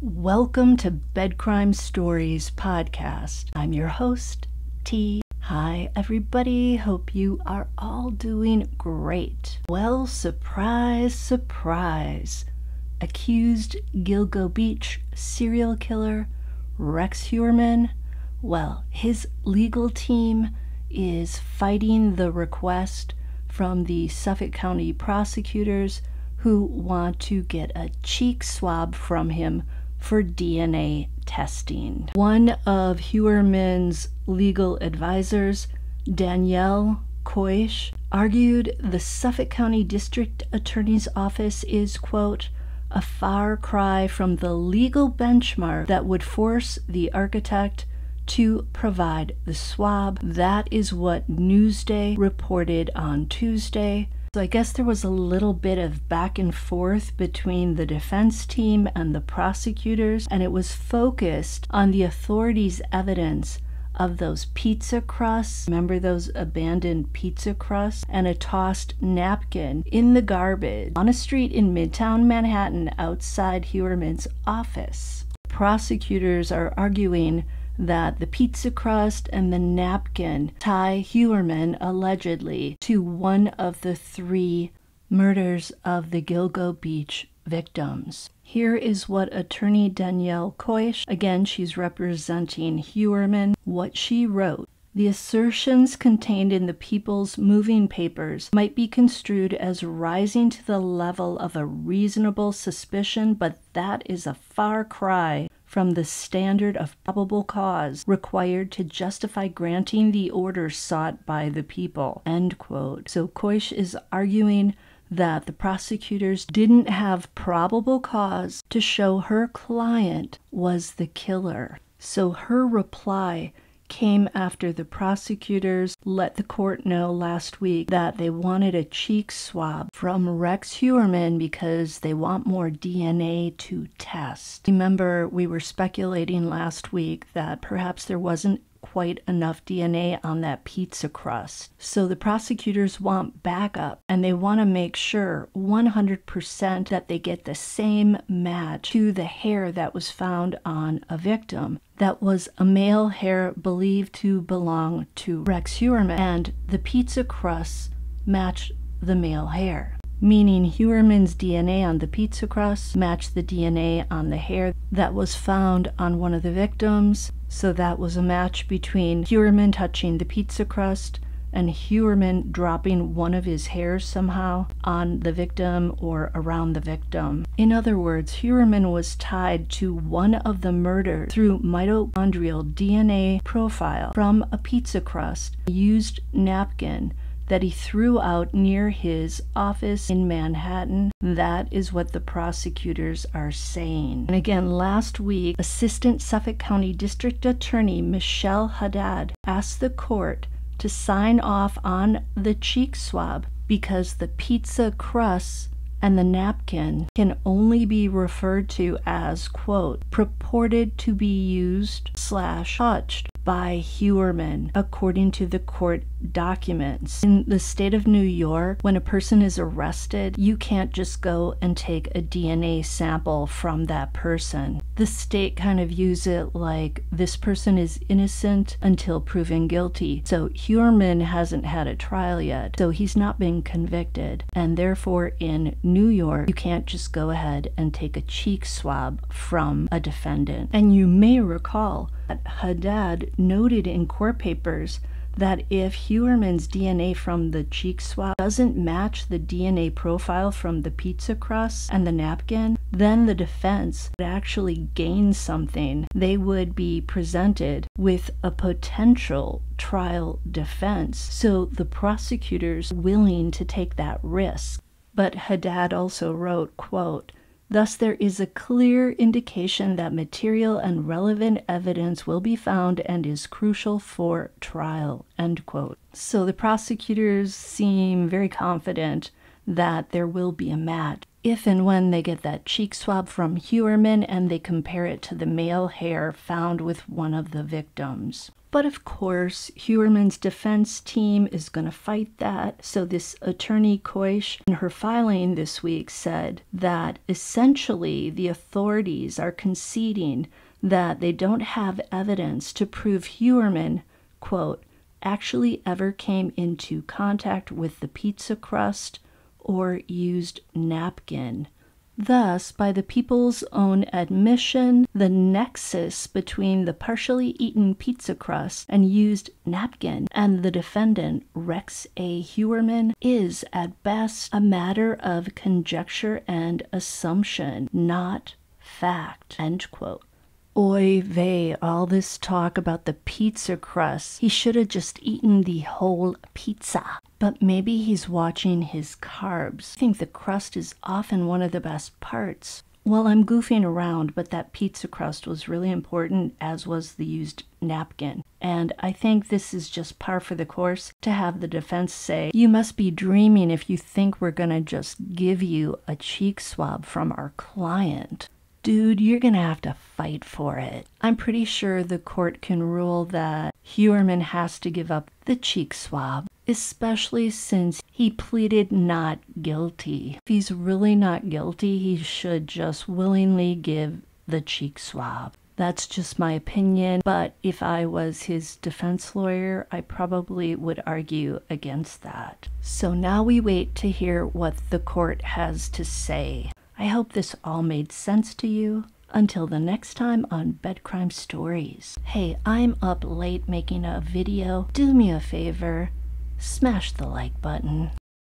Welcome to Bed Crime Stories podcast. I'm your host, T. Hi, everybody. Hope you are all doing great. Well, surprise, surprise. Accused Gilgo Beach serial killer Rex Heuermann, well, his legal team is fighting the request from the Suffolk County prosecutors who want to get a cheek swab from him for DNA testing. One of Heuermann's legal advisors, Danielle Koish, argued the Suffolk County District Attorney's Office is, quote, a far cry from the legal benchmark that would force the architect to provide the swab. That is what Newsday reported on Tuesday. So I guess there was a little bit of back and forth between the defense team and the prosecutors, and it was focused on the authorities' evidence of those pizza crusts. Remember those abandoned pizza crusts? And a tossed napkin in the garbage on a street in Midtown Manhattan outside Heuermann's office. Prosecutors are arguing that the pizza crust and the napkin tie Heuermann allegedly to one of the 3 murders of the Gilgo Beach victims. Here is what attorney Danielle Koish, again she's representing Heuermann, what she wrote. The assertions contained in the People's Moving Papers might be construed as rising to the level of a reasonable suspicion, but that is a far cry from the standard of probable cause required to justify granting the order sought by the people, end quote. So Koish is arguing that the prosecutors didn't have probable cause to show her client was the killer. So her reply came after the prosecutors let the court know last week that they wanted a cheek swab from Rex Heuermann because they want more DNA to test. Remember, we were speculating last week that perhaps there wasn't quite enough DNA on that pizza crust. So the prosecutors want backup, and they want to make sure 100% that they get the same match to the hair that was found on a victim. That was a male hair believed to belong to Rex Heuermann, and the pizza crusts matched the male hair, meaning Heuermann's DNA on the pizza crust matched the DNA on the hair that was found on one of the victims. So that was a match between Heuermann touching the pizza crust and Heuermann dropping one of his hairs somehow on the victim or around the victim. In other words, Heuermann was tied to one of the murders through mitochondrial DNA profile from a pizza crust, a used napkin that he threw out near his office in Manhattan. That is what the prosecutors are saying. And again, last week, Assistant Suffolk County District Attorney Michelle Haddad asked the court to sign off on the cheek swab because the pizza crusts and the napkin can only be referred to as, quote, purported to be used / touched by Heuermann, according to the court documents. In the state of New York, when a person is arrested, you can't just go and take a DNA sample from that person. The state kind of views it like this person is innocent until proven guilty. So Heuermann hasn't had a trial yet, so he's not been convicted, and therefore in New York, you can't just go ahead and take a cheek swab from a defendant. And you may recall that Haddad noted in court papers that if Heuermann's DNA from the cheek swab doesn't match the DNA profile from the pizza crust and the napkin, then the defense would actually gain something. They would be presented with a potential trial defense. So the prosecutors are willing to take that risk. But Haddad also wrote, quote, thus, there is a clear indication that material and relevant evidence will be found and is crucial for trial, end quote. So the prosecutors seem very confident that there will be a match. if and when they get that cheek swab from Heuermann and they compare it to the male hair found with one of the victims. But of course, Heuermann's defense team is going to fight that. So this attorney Koish, in her filing this week, said that essentially the authorities are conceding that they don't have evidence to prove Heuermann, quote, actually ever came into contact with the pizza crust or used napkin. Thus, by the people's own admission, the nexus between the partially eaten pizza crust and used napkin and the defendant, Rex A. Heuermann, is at best a matter of conjecture and assumption, not fact, end quote. Oy vey, all this talk about the pizza crust. He should have just eaten the whole pizza. But maybe he's watching his carbs. I think the crust is often one of the best parts. Well, I'm goofing around, but that pizza crust was really important, as was the used napkin. And I think this is just par for the course to have the defense say, you must be dreaming if you think we're going to just give you a cheek swab from our client. Dude, you're going to have to fight for it. I'm pretty sure the court can rule that Heuermann has to give up the cheek swab, especially since he pleaded not guilty. If he's really not guilty, he should just willingly give the cheek swab. That's just my opinion, but if I was his defense lawyer, I probably would argue against that. So now we wait to hear what the court has to say. I hope this all made sense to you. Until the next time on Bed Crime Stories. Hey, I'm up late making a video. Do me a favor, smash the like button.